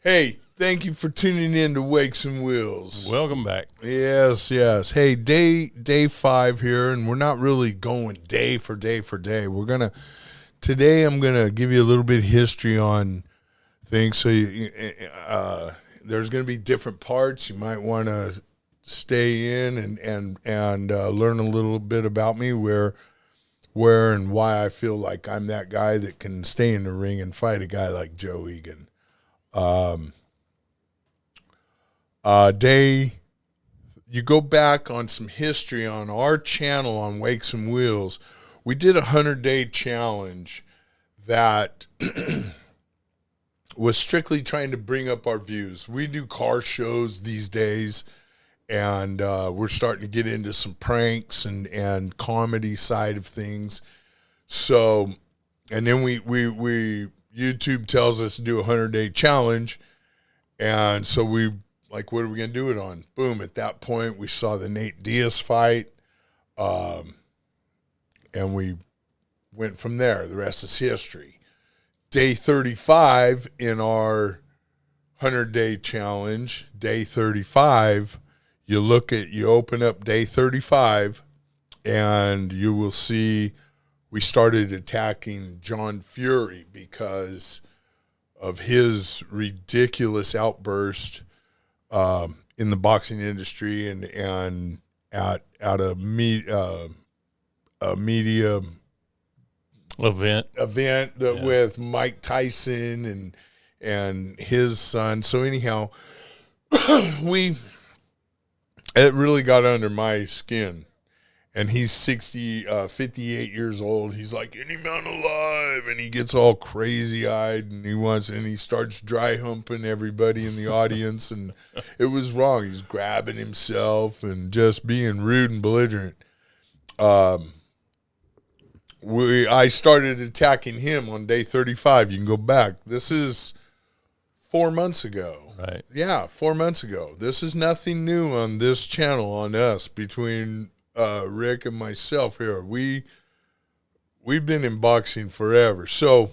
Hey, thank you for tuning in to Wakes and Wheels. Welcome back. Yes. Hey, day 5 here, and we're not really going day for day. Today I'm gonna give you a little bit of history on things. So there's gonna be different parts. You might want to stay in and learn a little bit about me, where and why I feel like I'm that guy that can stay in the ring and fight a guy like Joe Egan. You go back on some history on our channel on Wakes and Wheels. We did a 100-day challenge that was strictly trying to bring up our views. We do car shows these days, and we're starting to get into some pranks and comedy side of things. So, and then we YouTube tells us to do a 100-day challenge, and so we like, what are we going to do it on? Boom, at that point, we saw the Nate Diaz fight, and we went from there. The rest is history. Day 35 in our 100-day challenge, day 35, you open up day 35, and you will see we started attacking John Fury because of his ridiculous outburst in the boxing industry and at a media Event with Mike Tyson and his son. So anyhow, it really got under my skin. And he's 58 years old. He's like, any man alive. And he gets all crazy-eyed, and he starts dry humping everybody in the audience. And it was wrong. He's grabbing himself and just being rude and belligerent. I started attacking him on day 35. You can go back. This is 4 months ago. Right. Yeah, 4 months ago. This is nothing new on this channel, on us, between Rick and myself here. We've been in boxing forever. So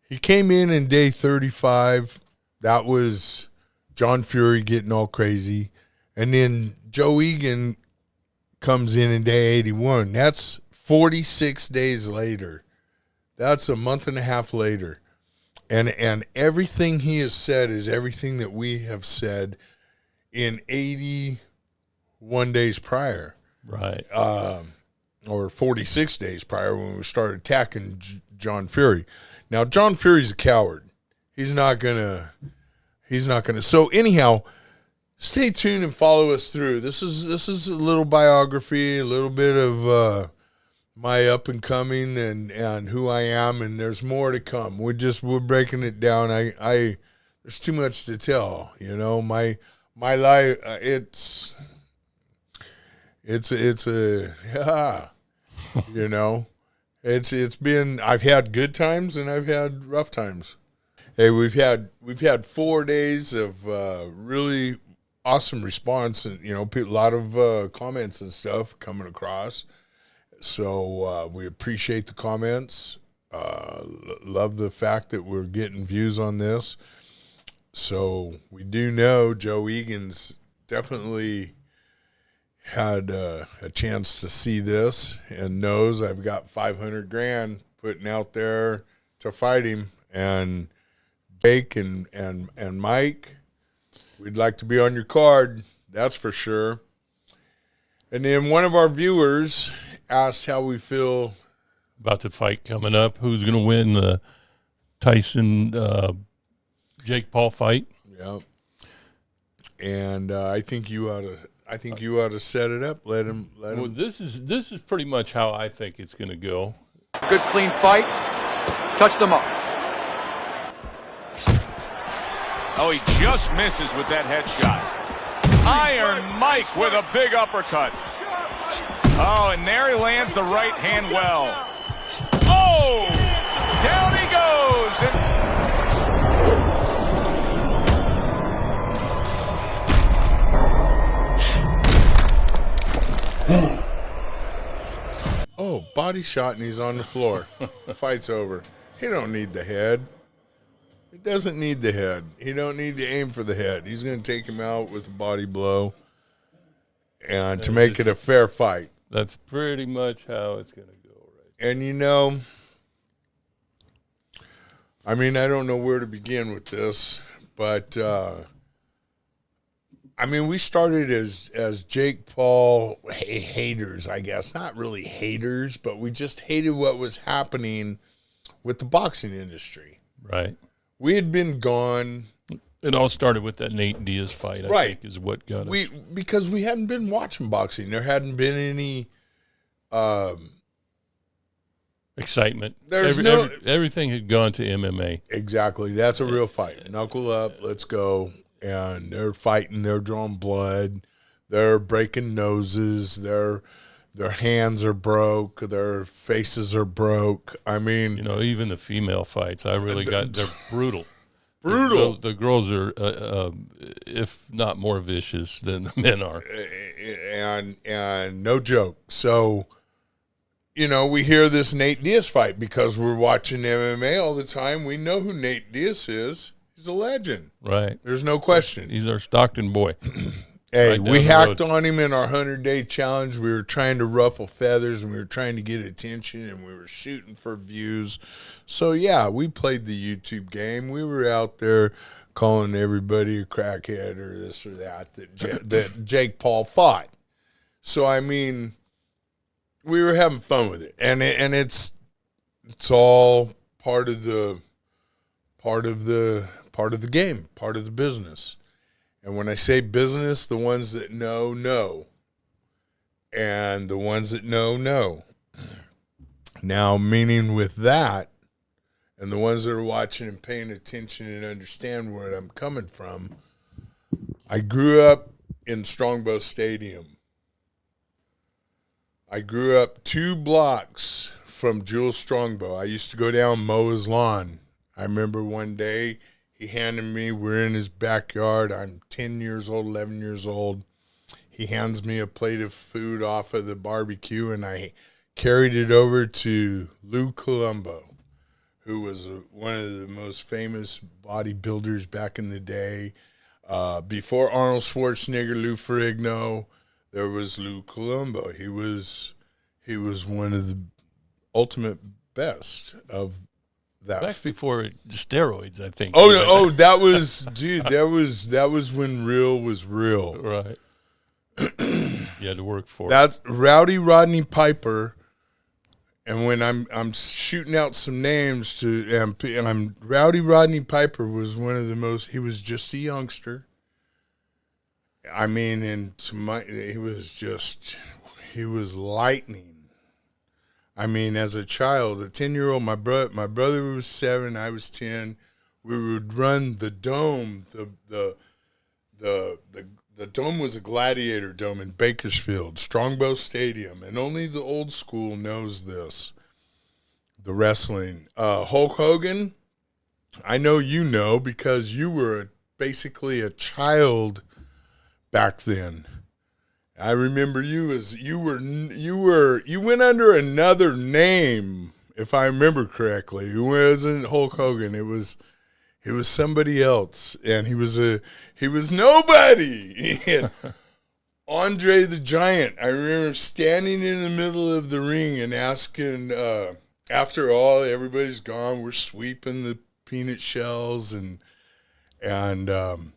he came in day 35. That was John Fury getting all crazy. And then Joe Egan comes in day 81. That's 46 days later. That's a month and a half later. And everything he has said is everything that we have said in 81 days prior. Right. Or 46 days prior, when we started attacking John Fury. Now, John Fury's a coward. He's not gonna. So anyhow, stay tuned and follow us through. This is a little biography, a little bit of my up and coming and who I am, and there's more to come. We're breaking it down. There's too much to tell. You know, my life. It's been, I've had good times and I've had rough times. Hey, we've had 4 days of really awesome response, and a lot of comments and stuff coming across. So we appreciate the comments. Love the fact that we're getting views on this. So we do know Joe Egan's definitely had a chance to see this and knows I've got $500,000 putting out there to fight him. And Jake and Mike, we'd like to be on your card, that's for sure. And then one of our viewers asked how we feel about the fight coming up. Who's going to win the Tyson Jake Paul fight? Yeah. And I think you ought to set it up. Let him. Well, this is pretty much how I think it's going to go. Good clean fight. Touch them up. Oh, he just misses with that headshot. Iron Mike with a big uppercut. Oh, and there he lands the right hand well. Oh, down he goes. Oh, body shot, and he's on the floor. Fight's over. He don't need the head. It doesn't need the head. He don't need to aim for the head. He's going to take him out with a body blow and to make it a fair fight. That's pretty much how it's going to go, right? And, you know, I mean, I don't know where to begin with this, but, I mean, we started as Jake Paul haters, I guess. Not really haters, but we just hated what was happening with the boxing industry. Right. We had been gone. It all started with that Nate Diaz fight, I think, is what got us. Because we hadn't been watching boxing. There hadn't been any excitement. Everything had gone to MMA. Exactly. That's a real fight. Knuckle up, let's go. And they're fighting, they're drawing blood, they're breaking noses, their hands are broke, their faces are broke. I mean, you know, even the female fights, they're brutal. Brutal. The girls are, if not more vicious than the men are. And no joke. So, you know, we hear this Nate Diaz fight because we're watching MMA all the time. We know who Nate Diaz is. He's a legend. Right. There's no question. He's our Stockton boy. Hey, we hacked on him in our 100-day challenge. We were trying to ruffle feathers, and we were trying to get attention, and we were shooting for views. So, yeah, we played the YouTube game. We were out there calling everybody a crackhead or this or that Jake Paul fought. So, I mean, we were having fun with it. And it's all part of the game, part of the business. And when I say business, the ones that know. And the ones that know. Now, meaning with that, and the ones that are watching and paying attention and understand where I'm coming from, I grew up in Strongbow Stadium. I grew up 2 blocks from Jules Strongbow. I used to go down mow his lawn. I remember one day he handed me, we're in his backyard. I'm 10 years old, 11 years old. He hands me a plate of food off of the barbecue, and I carried it over to Lou Colombo, who was one of the most famous bodybuilders back in the day. Before Arnold Schwarzenegger, Lou Ferrigno, there was Lou Colombo. He was one of the ultimate best of that. Back before steroids, I think. That was, dude, that was when real was real. Right. You had to work for it. That's Rowdy Rodney Piper. And when I'm shooting out some names and Rowdy Rodney Piper was one of the most. He was just a youngster. I mean, he was lightning. I mean, as a child, a 10-year-old, my brother was 7, I was 10. We would run the dome. The dome was a gladiator dome in Bakersfield, Strongbow Stadium, and only the old school knows this. The wrestling. Hulk Hogan, I know you know because you were basically a child back then. I remember you went under another name, if I remember correctly. It wasn't Hulk Hogan. It was somebody else, and he was nobody. And Andre the Giant, I remember standing in the middle of the ring and asking, after all, everybody's gone, we're sweeping the peanut shells, and Andre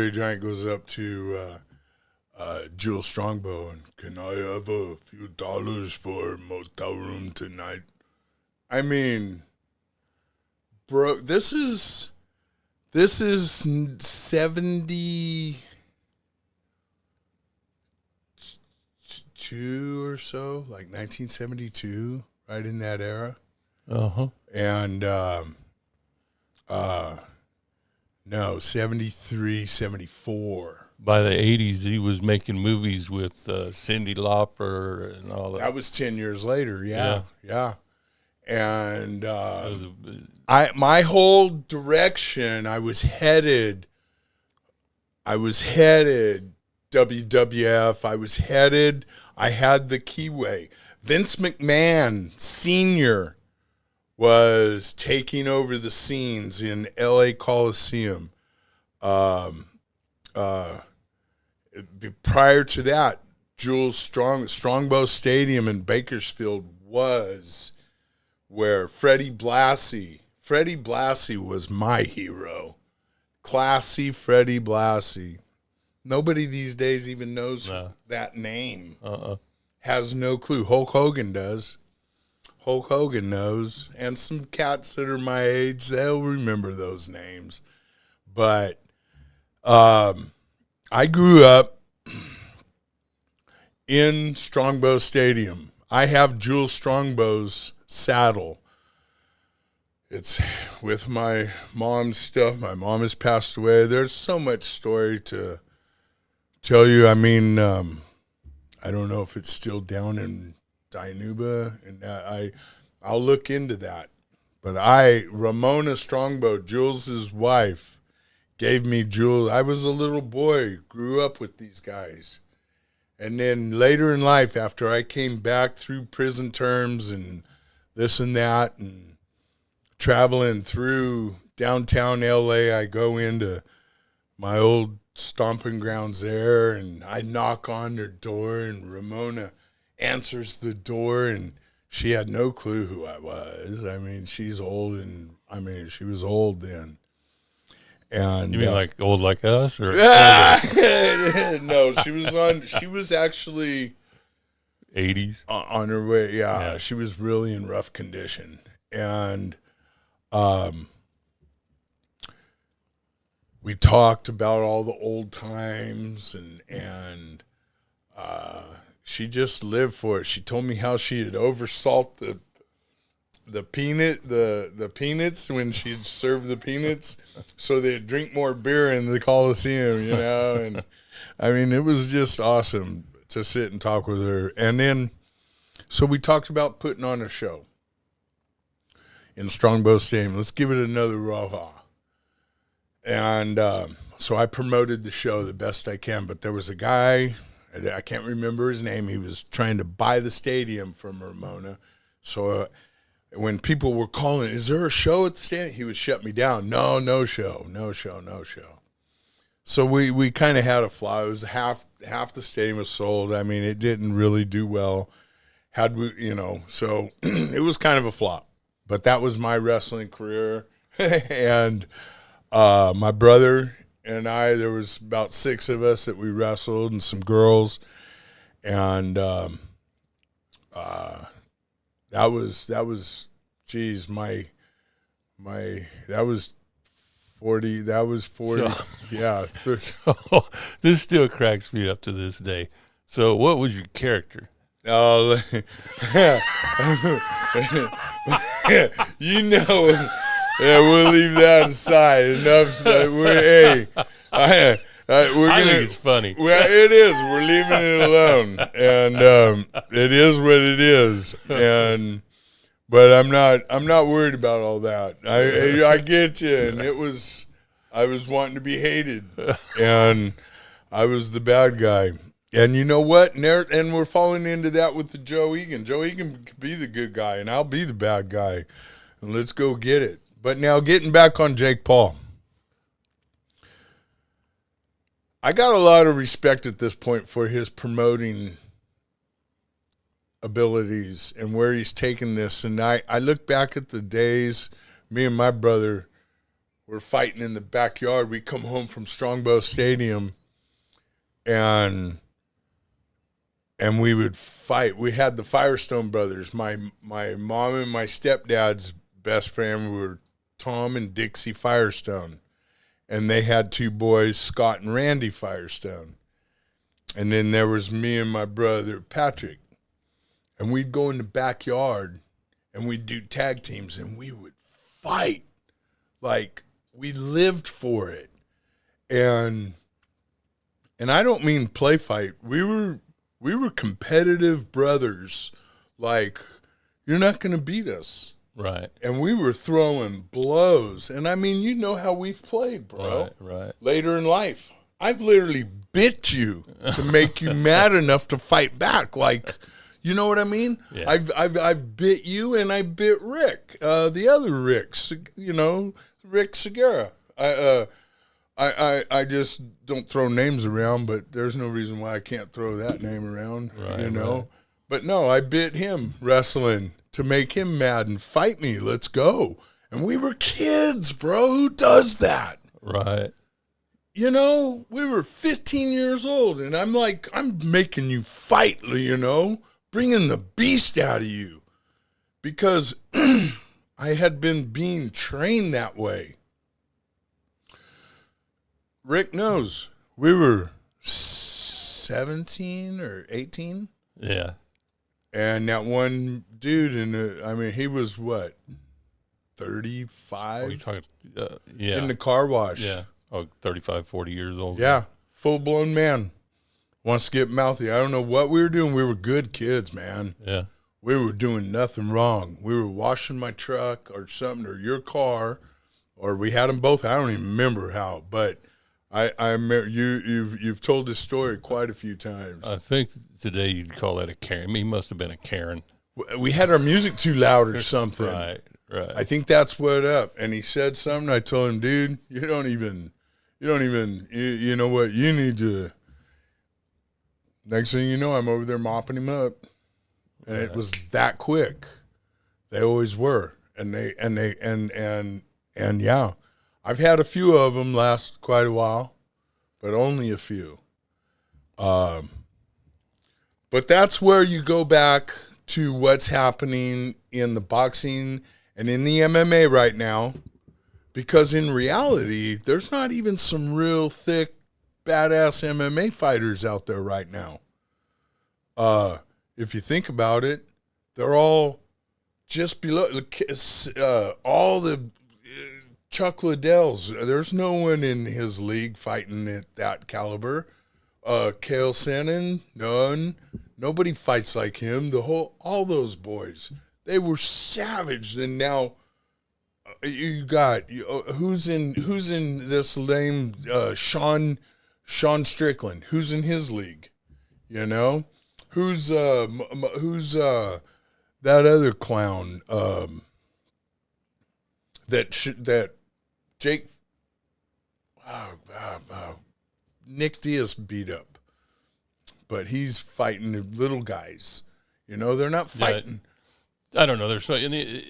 the Giant goes up to Jules Strongbow and, can I have a few dollars for a motel room tonight? I mean, bro, this is 72 or so, like 1972, right in that era. Uh-huh. And no, 73, 74. By the 80s, he was making movies with Cyndi Lauper and all that. That was 10 years later, yeah. And my whole direction, I was headed WWF. I had the keyway. Vince McMahon Sr. was taking over the scenes in L.A. Coliseum. Prior to that, Jules Strongbow Stadium in Bakersfield was where Freddie Blassie was my hero. Classy Freddie Blassie. Nobody these days even knows that name. Has no clue. Hulk Hogan does. Hulk Hogan knows. And some cats that are my age, they'll remember those names. But I grew up in Strongbow Stadium. I have Jules Strongbow's saddle. It's with my mom's stuff. My mom has passed away. There's so much story to tell you. I mean, I don't know if it's still down in Dinuba, and I'll look into that. But Ramona Strongbow, Jules's wife, gave me Jules. I was a little boy, grew up with these guys. And then later in life, after I came back through prison terms and this and that, and traveling through downtown L.A., I go into my old stomping grounds there, and I knock on their door, and Ramona answers the door, and she had no clue who I was. I mean, she's old, and she was old then. And you mean like old like us, or no? She was actually 80s on her way. Yeah, she was really in rough condition, and we talked about all the old times, and she just lived for it. She told me how she had oversalt the peanuts when she'd serve the peanuts, so they'd drink more beer in the Coliseum, you know. And I mean, it was just awesome to sit and talk with her. And then, so we talked about putting on a show in Strongbow Stadium. Let's give it another raw. And so I promoted the show the best I can. But there was a guy, I can't remember his name. He was trying to buy the stadium from Ramona. So when people were calling, is there a show at the stadium? He would shut me down. No show. So we kind of had a flaw. It was half the stadium was sold. I mean, it didn't really do well. So it was kind of a flop. But that was my wrestling career. And my brother and I, there was about 6 of us that we wrestled, and some girls. And that was, geez, that was 40. That was 40. So, yeah. So, this still cracks me up to this day. So what was your character? Oh, you know, yeah, we'll leave that aside. Enough. We're I think it's funny. Well, it is. We're leaving it alone, and it is what it is. But I'm not worried about all that. I get you, and I was wanting to be hated, and I was the bad guy. And you know what? And we're falling into that with the Joe Egan. Joe Egan could be the good guy, and I'll be the bad guy. And let's go get it. But now getting back on Jake Paul. I got a lot of respect at this point for his promoting abilities and where he's taken this. And I look back at the days me and my brother were fighting in the backyard. We come home from Strongbow Stadium, and we would fight. We had the Firestone brothers. My mom and my stepdad's best friend were Tom and Dixie Firestone. And they had 2 boys, Scott and Randy Firestone. And then there was me and my brother, Patrick. And we'd go in the backyard, and we'd do tag teams, and we would fight. Like, we lived for it. And I don't mean play fight. We were competitive brothers. Like, you're not going to beat us. Right. And we were throwing blows. And, I mean, you know how we've played, bro. Right. Later in life. I've literally bit you to make you mad enough to fight back. Like, You know what I mean? Yeah. I've bit you and I bit Rick, the other Rick, Rick Segura. I just don't throw names around, but there's no reason why I can't throw that name around, Right. But no, I bit him wrestling to make him mad and fight me. Let's go. And we were kids, bro. Who does that? Right. We were 15 years old, and I'm making you fight, bringing the beast out of you because I had been being trained that way. Rick knows we were 17 or 18. Yeah. And that one dude, he was what, 35? What are you talking? Yeah. In the car wash. Yeah. Oh, 35, 40 years old. Yeah. Full-blown man. Wants to get mouthy. I don't know what we were doing. We were good kids, man. Yeah. We were doing nothing wrong. We were washing my truck or something, or your car, or we had them both. I don't even remember how, but I remember you've told this story quite a few times. I think today you'd call that a Karen. He must have been a Karen. We had our music too loud or something. Right. I think that's what up. And he said something. I told him, dude, you know what? You need to. Next thing you know, I'm over there mopping him up. And it was that quick. They always were. And yeah, I've had a few of them last quite a while, but only a few. But that's where you go back to what's happening in the boxing and in the MMA right now, because in reality, there's not even some real thick, badass MMA fighters out there right now. If you think about it, they're all just below all the Chuck Liddells. There's no one in his league fighting at that caliber. Kale Sonnen, none. Nobody fights like him. All those boys, they were savage. And now you got who's in this lame Sean Strickland? Who's in his league? Who's that other clown that Jake Nick Diaz beat up, but he's fighting the little guys. They're not fighting. I don't know. There's so in the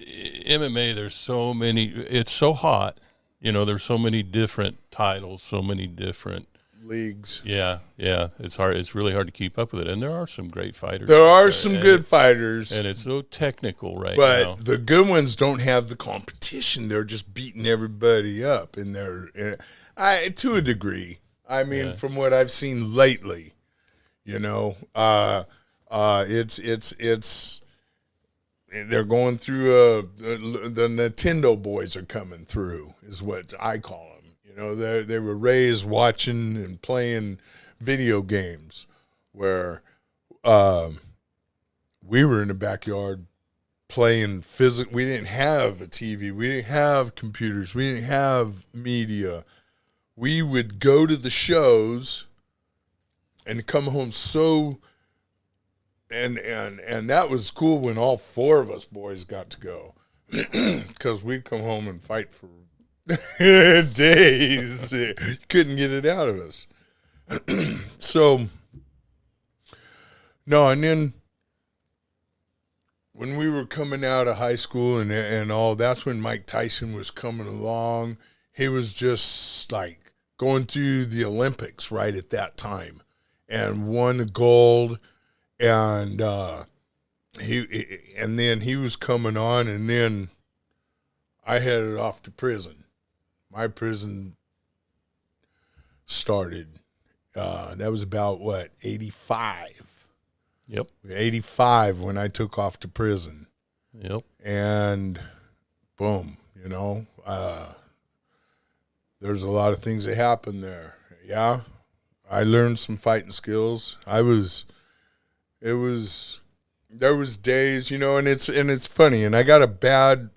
MMA. There's so many. It's so hot. There's so many different titles, so many different leagues. Yeah. It's hard. It's really hard to keep up with it. And there are some great fighters. There are some good fighters, and it's so technical right but now. the good ones don't have the competition. They're just beating everybody up, and to a degree. From what I've seen lately, it's they're going through the Nintendo boys are coming through, is what I call them. They were raised watching and playing video games, where we were in the backyard playing physical. We didn't have a TV. We didn't have computers. We didn't have media. We would go to the shows and come home and that was cool when all four of us boys got to go, because we'd come home and fight for days. Couldn't get it out of us. So, no, and then when we were coming out of high school and all, that's when Mike Tyson was coming along. He was just like going through the Olympics right at that time and won the gold. And then he was coming on, and then I headed off to prison. My prison started. That was about 85. Yep. 85 when I took off to prison. Yep. And boom, there's a lot of things that happened there. Yeah. I learned some fighting skills. There was days, and it's funny, and I got a bad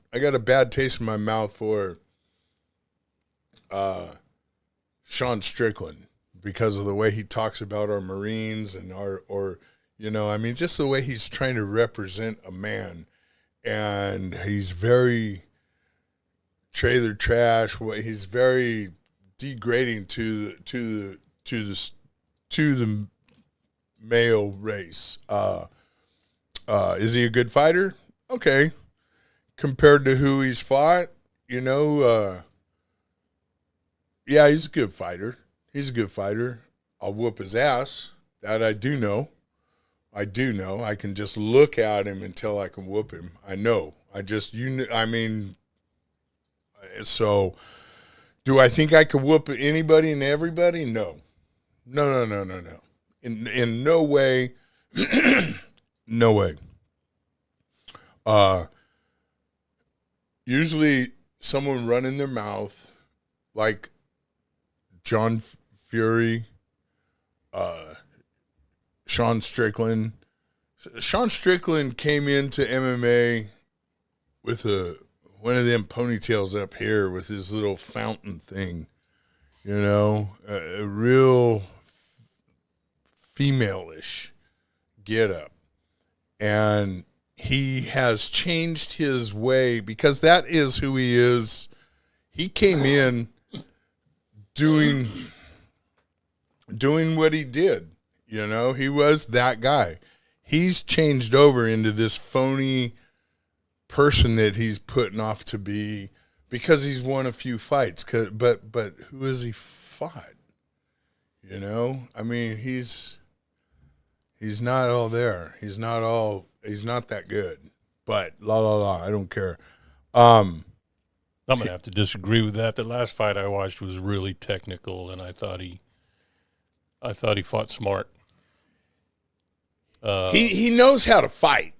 taste in my mouth for Sean Strickland because of the way he talks about our Marines and You know, I mean, just the way he's trying to represent a man, and he's very trailer trash. He's very degrading to the male race. Is he a good fighter? Okay, compared to who he's fought, you know, yeah, he's a good fighter. He's a good fighter. I'll whoop his ass. That I do know. I can just look at him and tell I can whoop him. I know. So do I think I could whoop anybody and everybody? No. No. In no way. No way. Usually someone running their mouth like John Fury, Sean Strickland. Sean Strickland came into MMA with one of them ponytails up here with his little fountain thing, you know, a real female-ish get up. And he has changed his way because that is who he is. He came in doing what he did. You know, he was that guy. He's changed over into this phony person that he's putting off to be because he's won a few fights. But who has he fought? You know, I mean, he's not all there. He's not that good. But I don't care. I'm gonna have to disagree with that. The last fight I watched was really technical, and I thought he fought smart. He knows how to fight.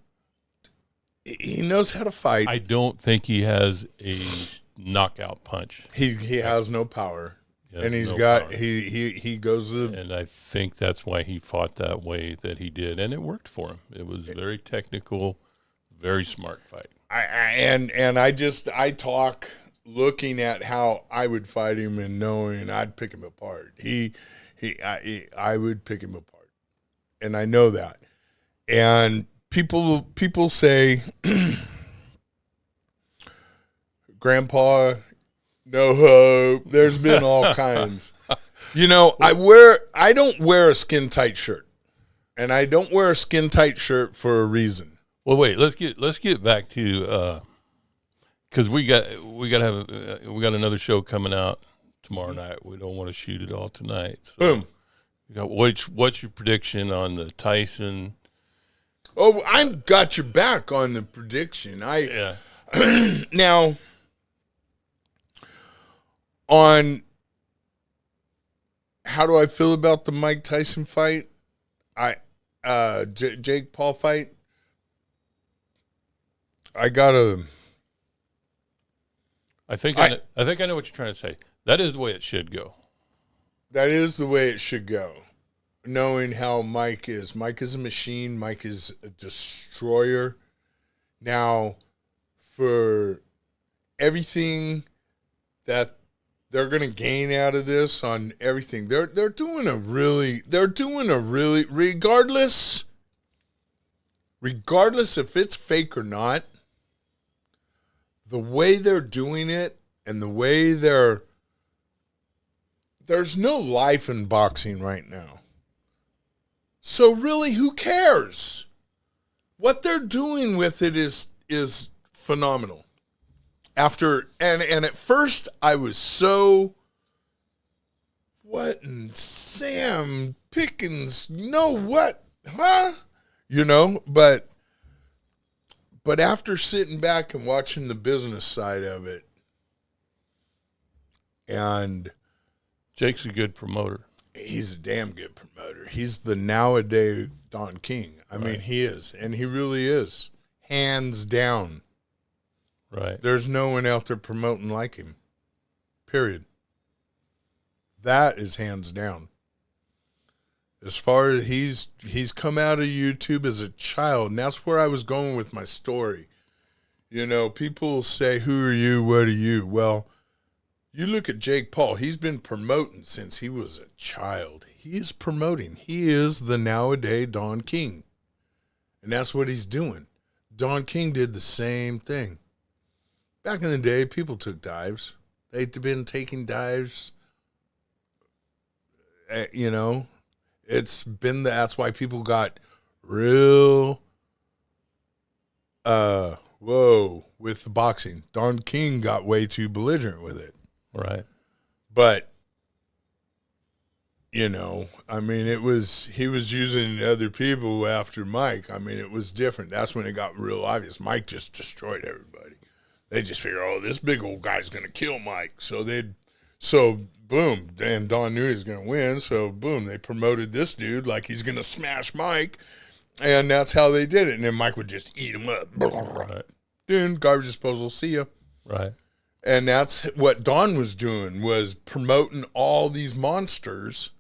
He knows how to fight. I don't think he has a knockout punch. He has no power, and he goes to the. And I think that's why he fought that way that he did, and it worked for him. It was very technical, very smart fight. I talk looking at how I would fight him and knowing I'd pick him apart. I would pick him apart, and I know that. And people say, Grandpa, no hope. There's been all kinds. You know, I don't wear a skin tight shirt, and I don't wear a skin tight shirt for a reason. Well, wait. Let's get back to because we got another show coming out tomorrow night. We don't want to shoot it all tonight. So Boom. What's your prediction on the Tyson? Oh, I got your back on the prediction. Now on how do I feel about the Mike Tyson fight? Jake Paul fight. I think I know what you're trying to say. That is the way it should go. That is the way it should go. Knowing how Mike is. Mike is a machine. Mike is a destroyer. Now, for everything that they're going to gain out of this on everything, they're doing a really regardless if it's fake or not, the way they're doing it and the way there's no life in boxing right now. So really, who cares? What they're doing with it is phenomenal. And at first I was so, what in Sam Pickens? No, what? Huh? You know, but after sitting back and watching the business side of it, and Jake's a good promoter. He's a damn good promoter. He's the nowadays Don King. I mean, he is, and he really is, hands down. Right. There's no one out there promoting like him. Period. That is hands down. As far as he's come out of YouTube as a child, and that's where I was going with my story. You know, people say, "Who are you? What are you?" Well, you look at Jake Paul. He's been promoting since he was a child. He is promoting. He is the nowadays Don King. And that's what he's doing. Don King did the same thing. Back in the day, people took dives. They'd been taking dives, you know. It's been that's why people got real with the boxing. Don King got way too belligerent with it. Right. But you know, I mean, he was using other people after Mike. I mean, it was different. That's when it got real obvious. Mike just destroyed everybody. They just figured, oh, this big old guy's going to kill Mike. So boom, and Don knew he was going to win. So boom, they promoted this dude like he's going to smash Mike. And that's how they did it. And then Mike would just eat him up. Right. Dude, garbage disposal, see ya. Right. And that's what Don was doing, was promoting all these monsters.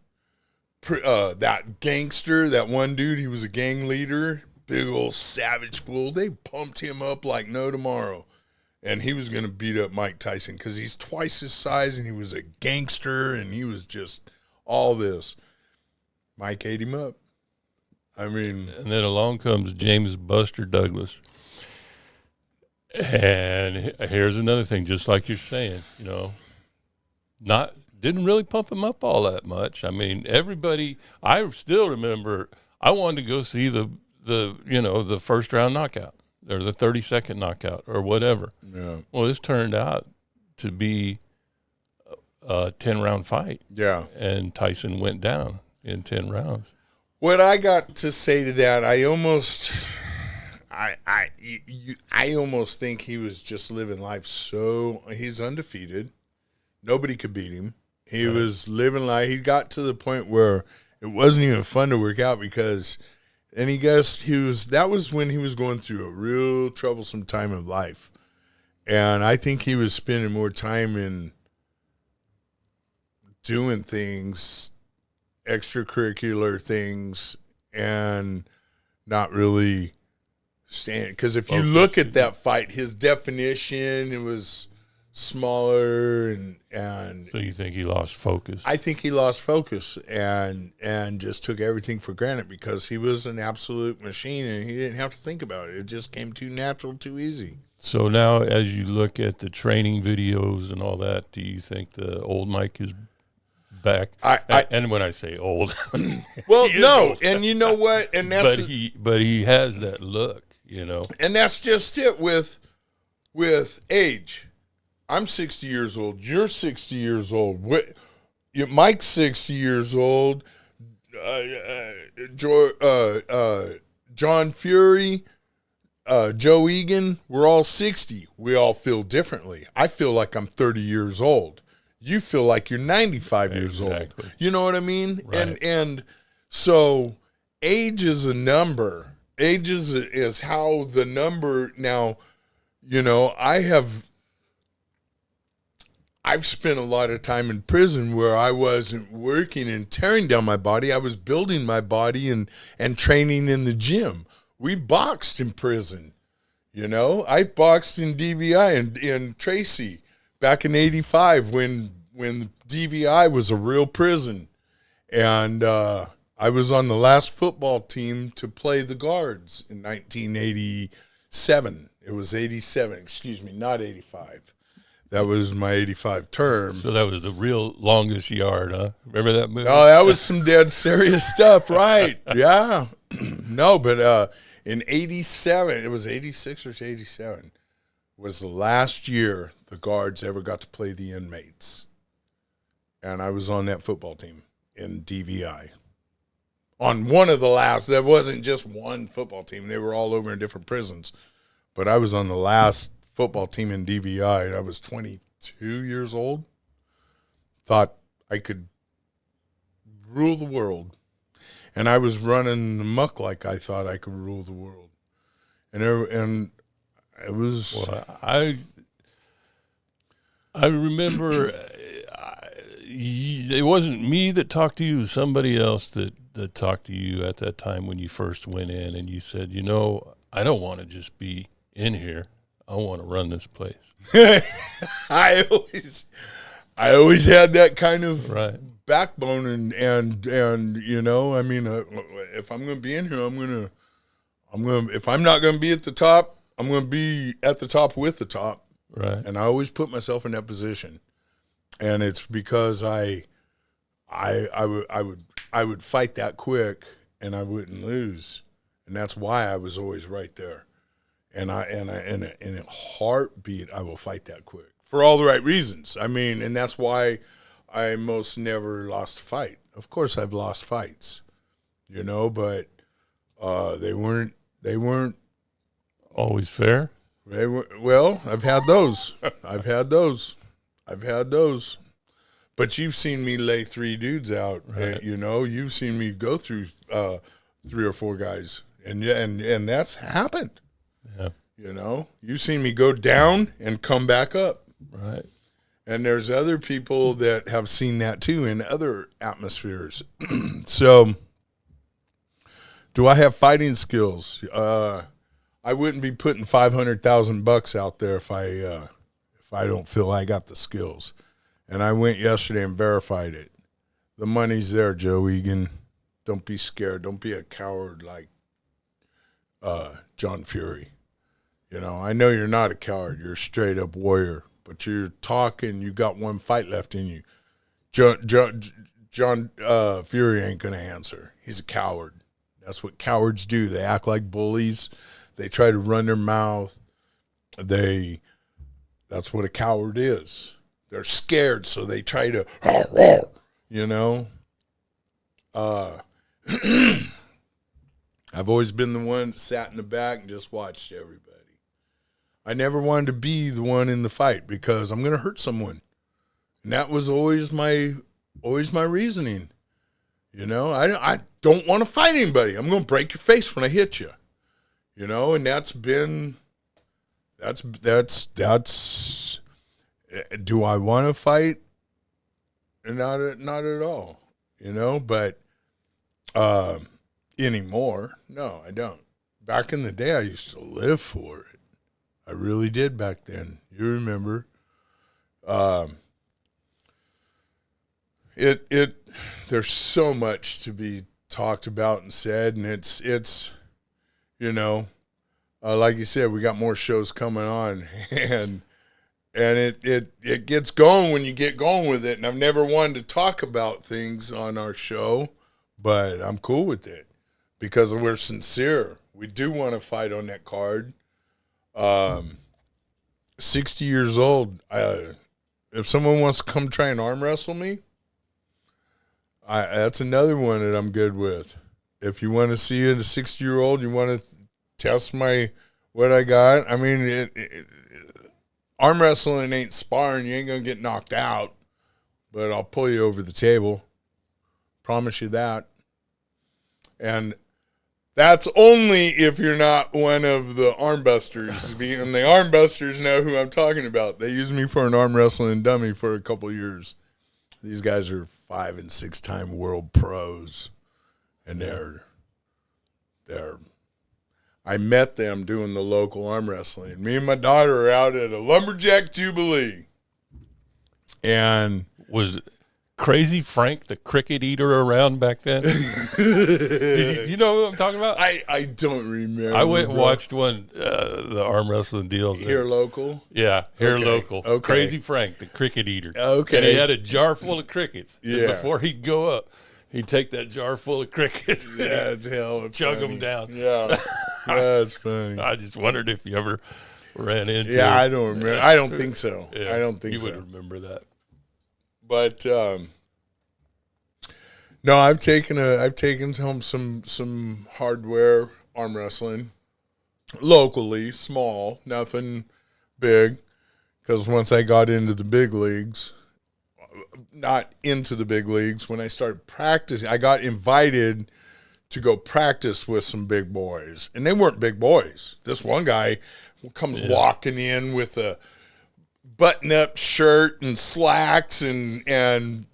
That gangster, that one dude, he was a gang leader, big old savage fool. They pumped him up like no tomorrow. And he was going to beat up Mike Tyson because he's twice his size and he was a gangster and he was just all this. Mike ate him up. I mean. And then along comes James Buster Douglas. And here's another thing, just like you're saying, you know, didn't really pump him up all that much. I mean, everybody, I still remember, I wanted to go see the first round knockout or the 30-second knockout or whatever. Yeah. Well, this turned out to be a 10-round fight. Yeah. And Tyson went down in 10 rounds. What I got to say to that, I almost think he was just living life so he's undefeated. Nobody could beat him. He was living life. He got to the point where it wasn't even fun to work out because, and he guessed that was when he was going through a real troublesome time of life. And I think he was spending more time in doing things, extracurricular things, and not really stand. Because if you look at that fight, his definition, it was smaller and so you think he lost focus? I think he lost focus and just took everything for granted because he was an absolute machine and he didn't have to think about it. It just came too natural, too easy. So now as you look at the training videos and all that, do you think the old Mike is back? And when I say old, well, no, old. And you know what? And that's but he has that look, you know. And that's just it with age. I'm 60 years old. You're 60 years old. Mike's 60 years old. John Fury, Joe Egan, we're all 60. We all feel differently. I feel like I'm 30 years old. You feel like you're 95 years old. You know what I mean? Right. And so age is a number. Age is how the number now, you know, I've spent a lot of time in prison where I wasn't working and tearing down my body. I was building my body and training in the gym. We boxed in prison. You know, I boxed in DVI and in Tracy back in '85 when DVI was a real prison. And I was on the last football team to play the guards in 1987. It was 87, excuse me, not 85. That was my 85 term. So that was the real longest yard, huh? Remember that movie? Oh, that was some dead serious stuff, right? Yeah. No, but in 87, it was 86 or 87, was the last year the guards ever got to play the inmates. And I was on that football team in DVI. On one of the last, there wasn't just one football team. They were all over in different prisons. But I was on the last football team in DVI. I was 22 years old. Thought I could rule the world. And I was running amok like I thought I could rule the world. And it was... Well, I remember it wasn't me that talked to you. It was somebody else that talked to you at that time when you first went in. And you said, you know, I don't want to just be in here. I want to run this place. I always had that kind of backbone and you know, I mean, if I'm going to be in here, I'm going If I'm not gonna be at the top, I'm gonna be at the top with the top. Right. And I always put myself in that position. And it's because I would fight that quick and I wouldn't lose. And that's why I was always right there. And in a heartbeat, I will fight that quick for all the right reasons. I mean, and that's why I most never lost a fight. Of course, I've lost fights, but they weren't Always fair. They were, well, I've had those. But you've seen me lay 3 dudes out. Right. You've seen me go through 3 or 4 guys, and that's happened. Yeah. You've seen me go down and come back up. Right. And there's other people that have seen that too in other atmospheres. So, do I have fighting skills? I wouldn't be putting $500,000 out there if I don't feel I got the skills. And I went yesterday and verified it. The money's there, Joe Egan. Don't be scared. Don't be a coward like John Fury. I know you're not a coward. You're a straight-up warrior. But you're talking, you got 1 fight left in you. John Fury ain't going to answer. He's a coward. That's what cowards do. They act like bullies. They try to run their mouth. That's what a coward is. They're scared, so they try to, I've always been the one that sat in the back and just watched everybody. I never wanted to be the one in the fight because I'm going to hurt someone. And that was always my reasoning. I don't want to fight anybody. I'm going to break your face when I hit you. And that's do I want to fight? Not at all. But anymore, no, I don't. Back in the day, I used to live for it. I really did back then. You remember. There's so much to be talked about and said, and it's like you said, we got more shows coming on, and it gets going when you get going with it. And I've never wanted to talk about things on our show, but I'm cool with it because we're sincere. We do want to fight on that card. 60 years old. If someone wants to come try and arm wrestle me, that's another one that I'm good with. If you want to see a 60-year-old, you want to test what I got. I mean, arm wrestling ain't sparring. You ain't gonna get knocked out, but I'll pull you over the table. Promise you that. And that's only if you're not one of the arm busters. And the arm busters know who I'm talking about. They used me for an arm wrestling dummy for a couple years. These guys are 5- and 6-time world pros. And I met them doing the local arm wrestling. Me and my daughter are out at a lumberjack jubilee. And was Crazy Frank the cricket eater around back then? Did you know what I'm talking about? I don't remember. I went and watched the arm wrestling deals. Here local? Yeah, here local. Okay. Crazy Frank, the cricket eater. Okay. And he had a jar full of crickets. Yeah. And before he'd go up, he'd take that jar full of crickets and Yeah, it's hell. chug them down. Yeah, that's funny. I just wondered if you ever ran into Yeah, I don't remember. I don't think so. Yeah, I don't think you so. would remember that. But no, I've taken home some hardware arm wrestling locally, small, nothing big. Because once I got into the big leagues, not into the big leagues, when I started practicing, I got invited to go practice with some big boys, and they weren't big boys. This one guy comes walking in with a button-up shirt and slacks and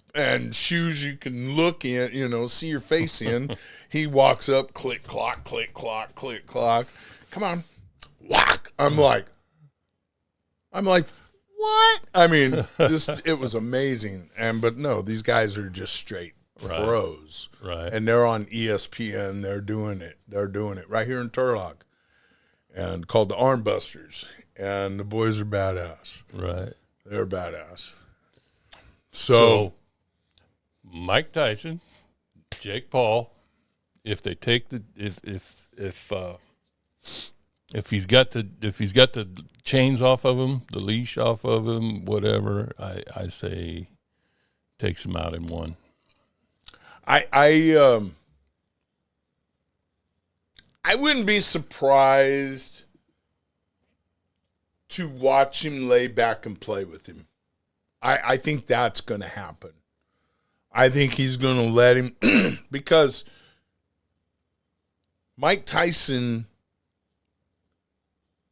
shoes you can look in, see your face in. He walks up, click, clock, click, clock, click, clock. Come on. Whack. I'm like, what? I mean, just, it was amazing. But no, these guys are just straight pros. Right. And they're on ESPN. They're doing it. They're doing it right here in Turlock, and called the Armbusters. And the boys are badass. Right. They're badass. So Mike Tyson, Jake Paul, if they take the if he's got the chains off of him, the leash off of him, whatever, I say takes him out in one. I wouldn't be surprised to watch him lay back and play with him. I think that's going to happen. I think he's going to let him because Mike Tyson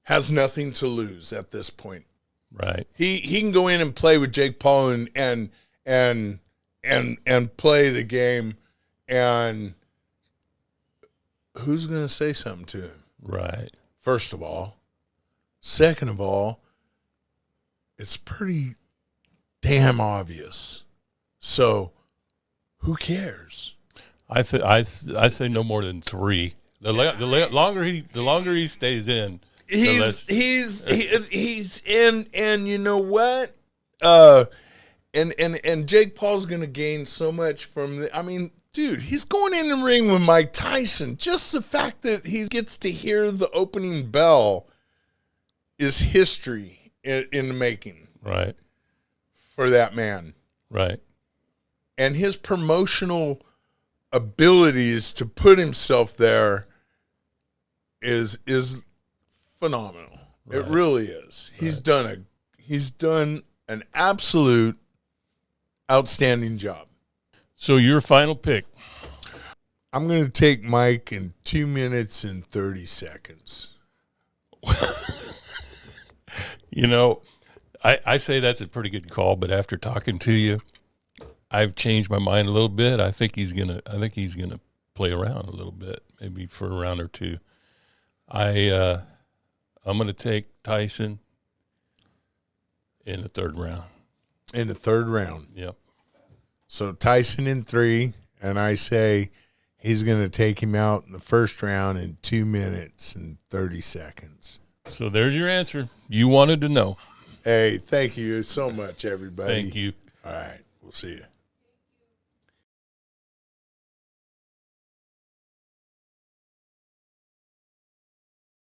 has nothing to lose at this point. Right. He can go in and play with Jake Paul and play the game, and who's going to say something to him? Right. First of all. Second of all, it's pretty damn obvious. So, who cares? I say no more than 3. The longer he stays in, he's in, and you know what? And Jake Paul's gonna gain so much from dude, he's going in the ring with Mike Tyson. Just the fact that he gets to hear the opening bell is history in the making. Right. For that man. Right. And his promotional abilities to put himself there is phenomenal. Right. It really is. Right. He's done an absolute outstanding job. So your final pick? I'm going to take Mike in 2 minutes and 30 seconds. You know, I say that's a pretty good call, but after talking to you, I've changed my mind a little bit. I think he's gonna play around a little bit, maybe for a round or two. I'm gonna take Tyson in the 3rd round. In the 3rd round. Yep. So Tyson in 3, and I say he's going to take him out in the 1st round in 2 minutes and 30 seconds. So there's your answer. You wanted to know. Hey, thank you so much, everybody. Thank you. All right. We'll see you.